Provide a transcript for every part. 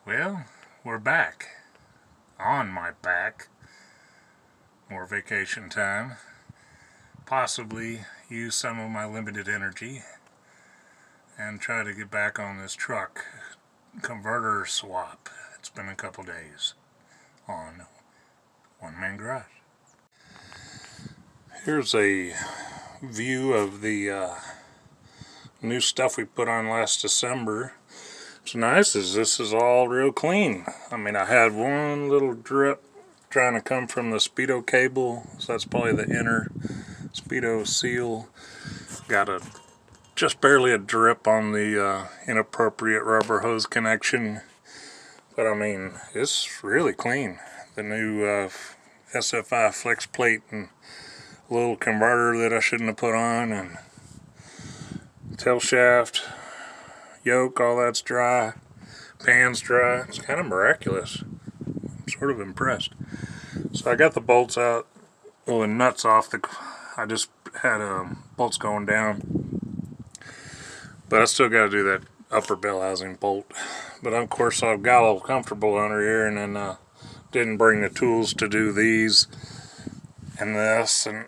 Well, we're back. On my back. More vacation time. Possibly use some of my limited energy and try to get back on this truck. Converter swap. It's been a couple days on One Man Garage. Here's a view of the new stuff we put on last December. What's nice is this is all real clean. I mean, I had one little drip trying to come from the speedo cable, so that's probably the inner speedo seal. Got just barely a drip on the inappropriate rubber hose connection, but I mean, it's really clean. The new SFI flex plate and little converter that I shouldn't have put on, and tail shaft, yoke, all that's dry, pan's dry. It's kind of miraculous. I'm sort of impressed. So I got the bolts out, well, the nuts off. I just had bolts going down, but I still got to do that upper bell housing bolt. But of course I've got a little comfortable under here, and then didn't bring the tools to do these and this, and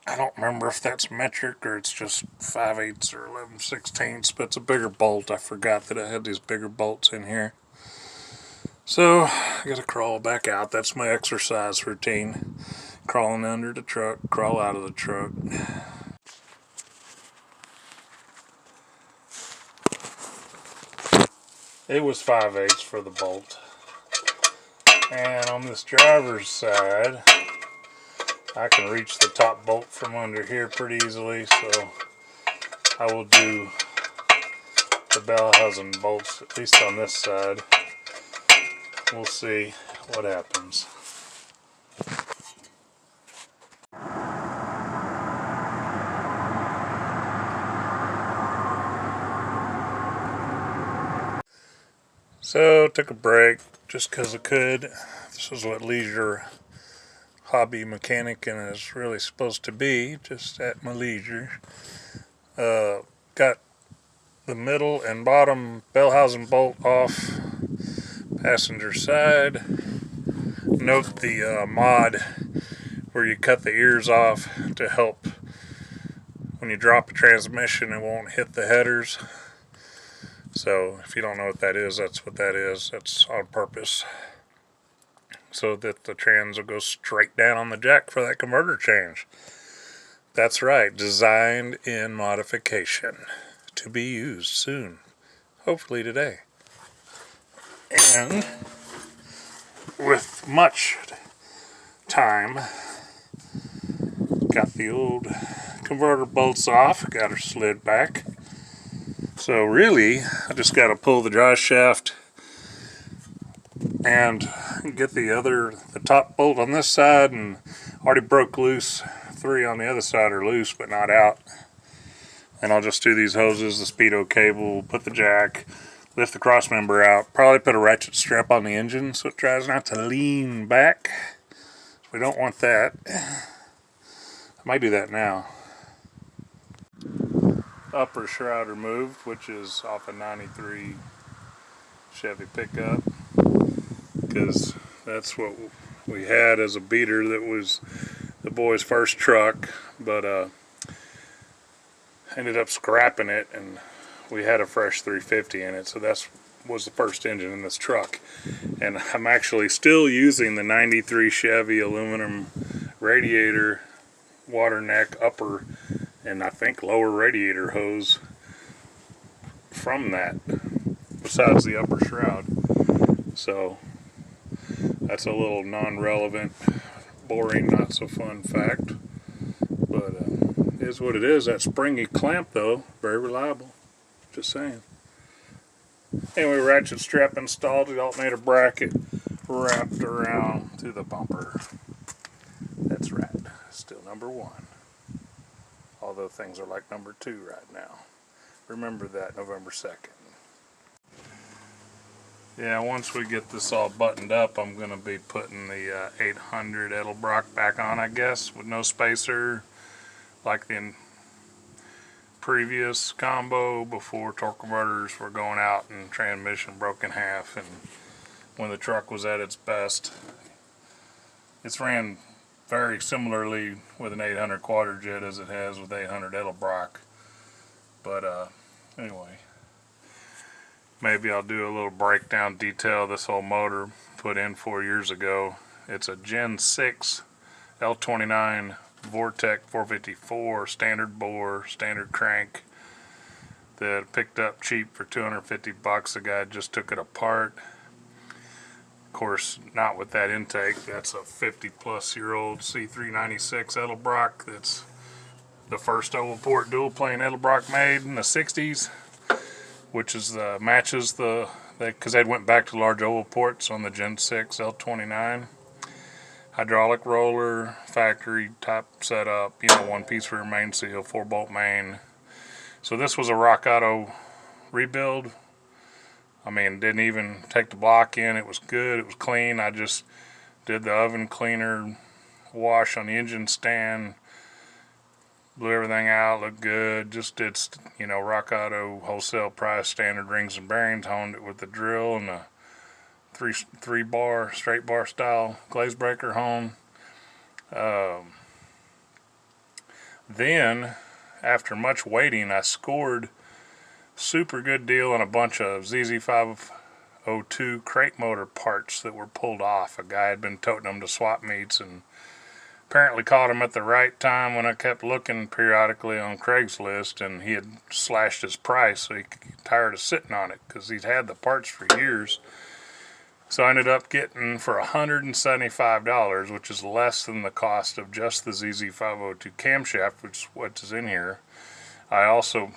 I don't remember if that's metric or it's just 5/8 or 11/16, but it's a bigger bolt. I forgot that I had these bigger bolts in here. So I gotta crawl back out. That's my exercise routine. Crawling under the truck, crawl out of the truck. It was 5/8 for the bolt. And on this driver's side, I can reach the top bolt from under here pretty easily, so I will do the bell housing bolts, at least on this side. We'll see what happens. So, took a break just because I could. This is what leisure hobby mechanicing is really supposed to be, just at my leisure. Got the middle and bottom bell housing bolt off passenger side. Note the mod where you cut the ears off to help when you drop a transmission, it won't hit the headers. So if you don't know what that is, that's what that is. That's on purpose, so that the trans will go straight down on the jack for that converter change. That's right, designed in modification to be used soon, hopefully today. And with much time, got the old converter bolts off, got her slid back. So really, I just got to pull the drive shaft and get the top bolt on this side, and already broke loose. 3 on the other side are loose but not out. And I'll just do these hoses, the speedo cable, put the jack, lift the cross member out, probably put a ratchet strap on the engine so it tries not to lean back. We don't want that. I might do that now. Upper shroud removed, which is off a 93 Chevy pickup, because that's what we had as a beater. That was the boys' first truck, but ended up scrapping it, and we had a fresh 350 in it, so that was the first engine in this truck. And I'm actually still using the 93 Chevy aluminum radiator, water neck, upper, and I think lower radiator hose from that, besides the upper shroud. So that's a little non-relevant, boring, not so fun fact, but it is what it is. That springy clamp though, very reliable, just saying. Anyway, ratchet strap installed, the alternator bracket wrapped around to the bumper. That's right, still number 1. Although things are like number 2 right now. Remember that, November 2nd. Yeah, once we get this all buttoned up, I'm going to be putting the 800 Edelbrock back on, I guess, with no spacer, like the previous combo before torque converters were going out and transmission broke in half, and when the truck was at its best. It's ran very similarly with an 800 Quadrajet as it has with 800 Edelbrock. But anyway, maybe I'll do a little breakdown detail of this whole motor put in 4 years ago. It's a Gen 6 L29 Vortec 454 standard bore, standard crank that I picked up cheap for 250 bucks. The guy just took it apart. Of course, not with that intake. That's a 50-plus-year-old C396 Edelbrock. That's the first oval port dual plane Edelbrock made in the 60s, which is matches because they went back to large oval ports on the Gen 6 L29. Hydraulic roller, factory type setup, one piece rear main seal, 4-bolt main. So this was a Rock Auto rebuild. I mean, didn't even take the block in. It was good. It was clean. I just did the oven cleaner wash on the engine stand, blew everything out, looked good. Just did, Rock Auto wholesale price, standard rings and bearings. Honed it with the drill and the three bar straight bar style glaze breaker hone. Then, after much waiting, I scored super good deal on a bunch of ZZ502 crate motor parts that were pulled off. A guy had been toting them to swap meets and apparently caught them at the right time when I kept looking periodically on Craigslist, and he had slashed his price, so he got tired of sitting on it because he'd had the parts for years. So I ended up getting for $175, which is less than the cost of just the ZZ502 camshaft, which is what is in here. I also,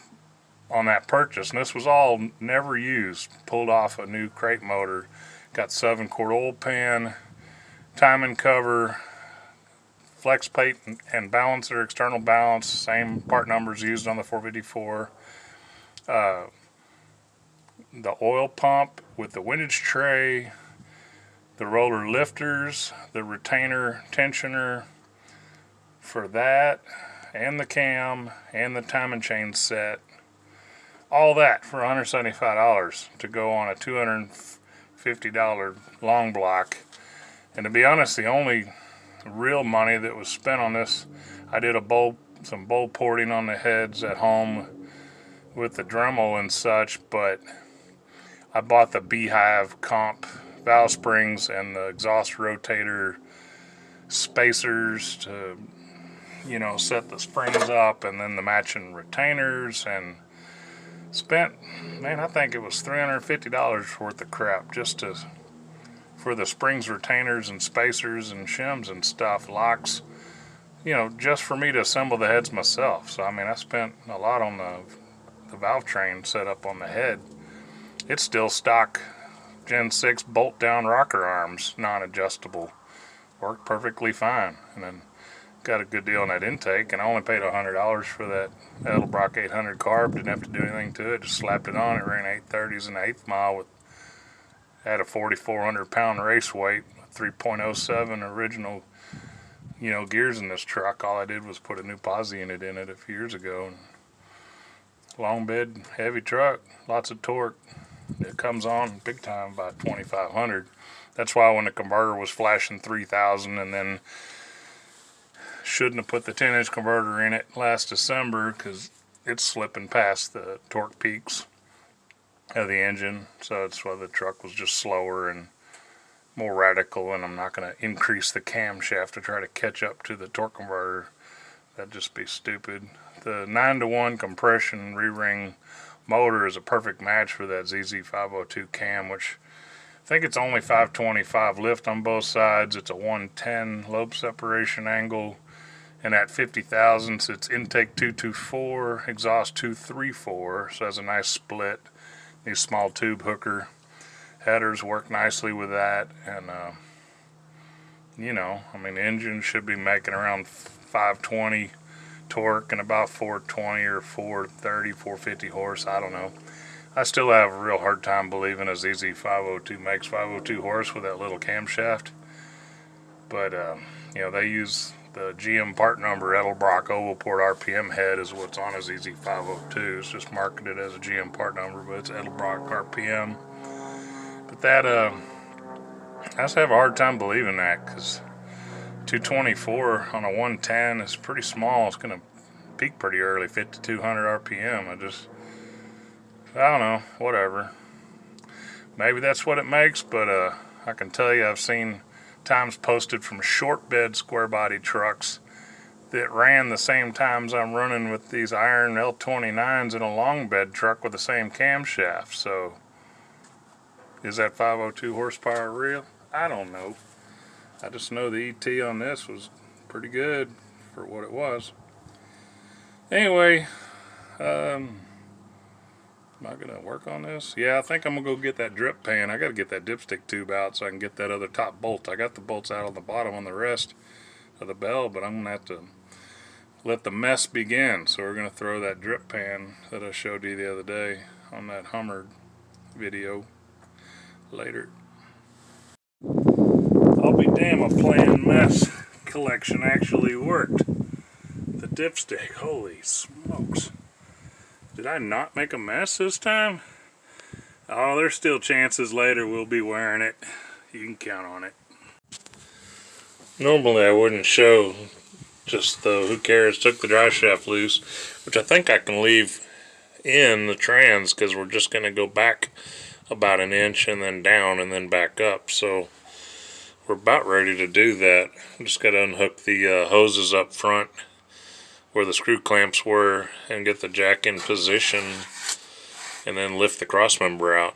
on that purchase, and this was all never used, pulled off a new crate motor, got 7-quart oil pan, timing cover, flex plate and balancer, external balance, same part numbers used on the 454. The oil pump with the windage tray, the roller lifters, the retainer tensioner for that, and the cam, and the timing chain set. All that for $175 to go on a $250 long block. And to be honest, the only real money that was spent on this, I did some bowl porting on the heads at home with the Dremel and such, but I bought the Beehive comp valve springs and the exhaust rotator spacers to, set the springs up, and then the matching retainers, and spent, I think it was $350 worth of crap just for the springs, retainers, and spacers, and shims and stuff, locks, just for me to assemble the heads myself. So, I spent a lot on the valve train set up on the head. It's still stock Gen 6 bolt-down rocker arms, non-adjustable. Worked perfectly fine. And then got a good deal on that intake, and I only paid $100 for that Edelbrock 800 carb. Didn't have to do anything to it. Just slapped it on. It ran 830s in the 8th mile had a 4,400-pound race weight, 3.07 original, gears in this truck. All I did was put a new posi unit in it a few years ago. Long bed, heavy truck, lots of torque. It comes on big time by 2,500. That's why when the converter was flashing 3,000, and then shouldn't have put the 10-inch converter in it last December because it's slipping past the torque peaks of the engine. So that's why the truck was just slower and more radical, and I'm not going to increase the camshaft to try to catch up to the torque converter. That'd just be stupid. The 9-to-1 compression re-ring motor is a perfect match for that ZZ502 cam, which I think it's only 525 lift on both sides. It's a 110 lobe separation angle, and at 50 thousandths it's intake 224, exhaust 234, so it has a nice split. These small tube hooker headers work nicely with that, and the engine should be making around 520 torque and about 420 or 430, 450 horse. I don't know. I still have a real hard time believing a ZZ502 makes 502 horse with that little camshaft. But, they use the GM part number Edelbrock oval port RPM head is what's on a ZZ502. It's just marketed as a GM part number, but it's Edelbrock RPM. But that I just have a hard time believing that, because 224 on a 110 is pretty small. It's going to peak pretty early, 5,200 RPM. I don't know, whatever. Maybe that's what it makes, but I can tell you I've seen times posted from short bed square body trucks that ran the same times I'm running with these iron L29s in a long bed truck with the same camshaft. So is that 502 horsepower real? I don't know. I just know the ET on this was pretty good for what it was. Anyway, am I gonna work on this? Yeah, I think I'm gonna go get that drip pan. I gotta get that dipstick tube out so I can get that other top bolt. I got the bolts out on the bottom on the rest of the bell, but I'm gonna have to let the mess begin. So we're gonna throw that drip pan that I showed you the other day on that Hummer video later. I'll be damn, a planned mess collection actually worked. The dipstick, holy smokes. Did I not make a mess this time? Oh, there's still chances later we'll be wearing it. You can count on it. Normally I wouldn't show just the who cares, took the drive shaft loose, which I think I can leave in the trans because we're just going to go back about an inch and then down and then back up. So we're about ready to do that. Just got to unhook the hoses up front where the screw clamps were and get the jack in position and then lift the cross member out.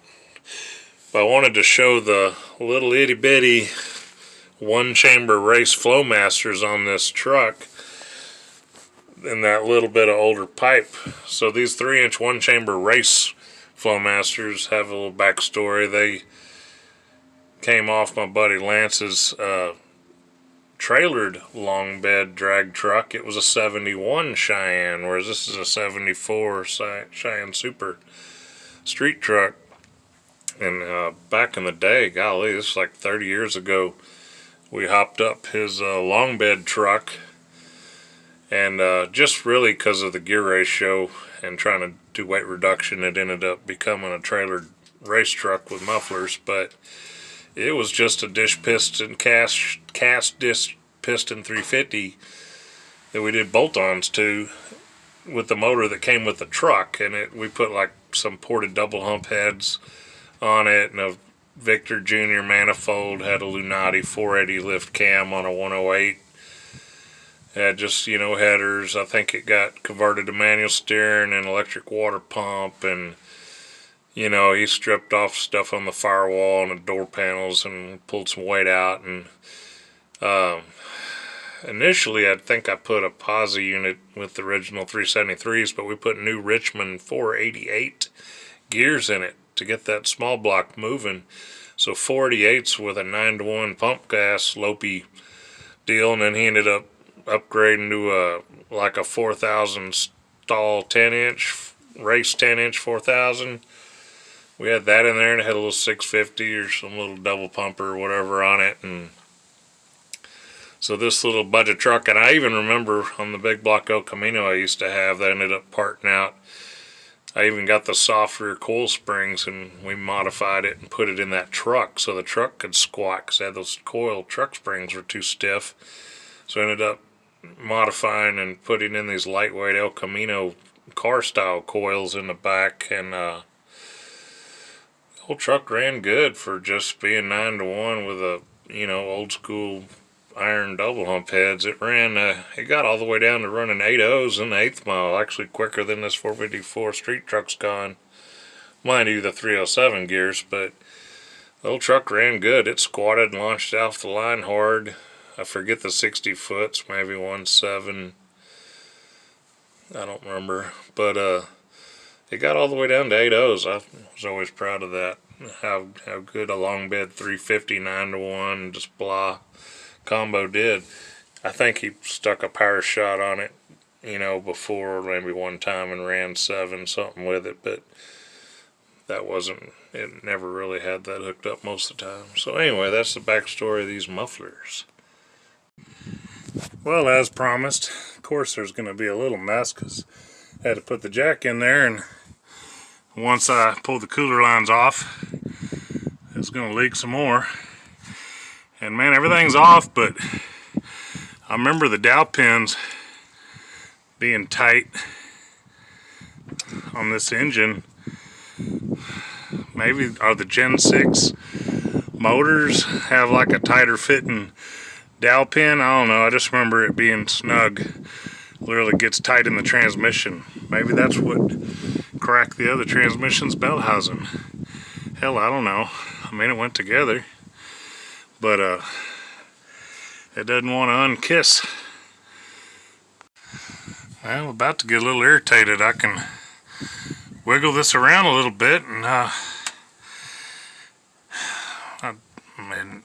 But I wanted to show the little itty bitty one chamber race Flowmasters on this truck and that little bit of older pipe. So these 3-inch one chamber race Flowmasters have a little backstory. They came off my buddy Lance's trailered long bed drag truck. It was a 71 Cheyenne, whereas this is a 74 Cheyenne Super street truck. And back in the day, golly, this is like 30 years ago, we hopped up his long bed truck, and just really because of the gear ratio and trying to do weight reduction, it ended up becoming a trailered race truck with mufflers. But it was just a dish piston, cast disc piston 350 that we did bolt-ons to with the motor that came with the truck, and we put like some ported double hump heads on it and a Victor Jr. manifold, had a Lunati 480 lift cam on a 108, had just, you know, headers. I think it got converted to manual steering and electric water pump, and you know, he stripped off stuff on the firewall and the door panels and pulled some weight out. And initially I think I put a posi unit with the original 373s, but we put new Richmond 488 gears in it to get that small block moving. So 488s with a 9-to-1 pump gas Lopey deal, and then he ended up upgrading to like a 4,000 stall 10-inch race 10-inch 4,000. We had that in there, and it had a little 650 or some little double pumper or whatever on it. And so this little budget truck, and I even remember on the big block El Camino I used to have, that ended up parting out. I even got the soft rear coil springs, and we modified it and put it in that truck so the truck could squat, because I had those coil truck springs were too stiff. So I ended up modifying and putting in these lightweight El Camino car style coils in the back, and the whole truck ran good for just being 9-to-1 with a, you know, old school iron double hump heads. It ran, it got all the way down to running 8.0s in the 8th mile, actually quicker than this 454 street truck's gone. Mind you, the 307 gears, but the old truck ran good. It squatted and launched off the line hard. I forget the 60 foots, maybe 1.7. I don't remember, but it got all the way down to 8.0s. I was always proud of that. How good a long bed 350 9-to-1 just blah combo did. I think he stuck a power shot on it, you know, before maybe one time and ran 7 something with it, but that wasn't, it never really had that hooked up most of the time. So anyway, that's the backstory of these mufflers. Well, as promised, of course there's going to be a little mess because I had to put the jack in there, and once I pulled the cooler lines off, it's going to leak some more. And man, everything's off, but I remember the dowel pins being tight on this engine. Maybe the Gen 6 motors have like a tighter fitting dowel pin. I don't know. I just remember it being snug. Literally gets tight in the transmission. Maybe that's what cracked the other transmission's belt housing. Hell, I don't know. I mean, it went together, but it doesn't want to unkiss. Well, I'm about to get a little irritated. I can wiggle this around a little bit, and I mean,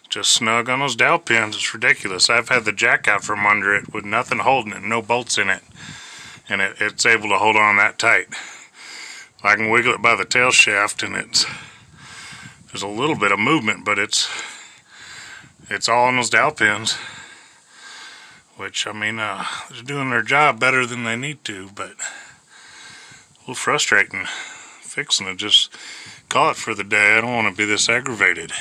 just snug on those dowel pins. It's ridiculous. I've had the jack out from under it with nothing holding it, no bolts in it, and it's able to hold on that tight. I can wiggle it by the tail shaft, and there's a little bit of movement, but it's all on those dowel pins. Which, I mean, they're doing their job better than they need to, but a little frustrating. Fixing to just call it for the day. I don't want to be this aggravated.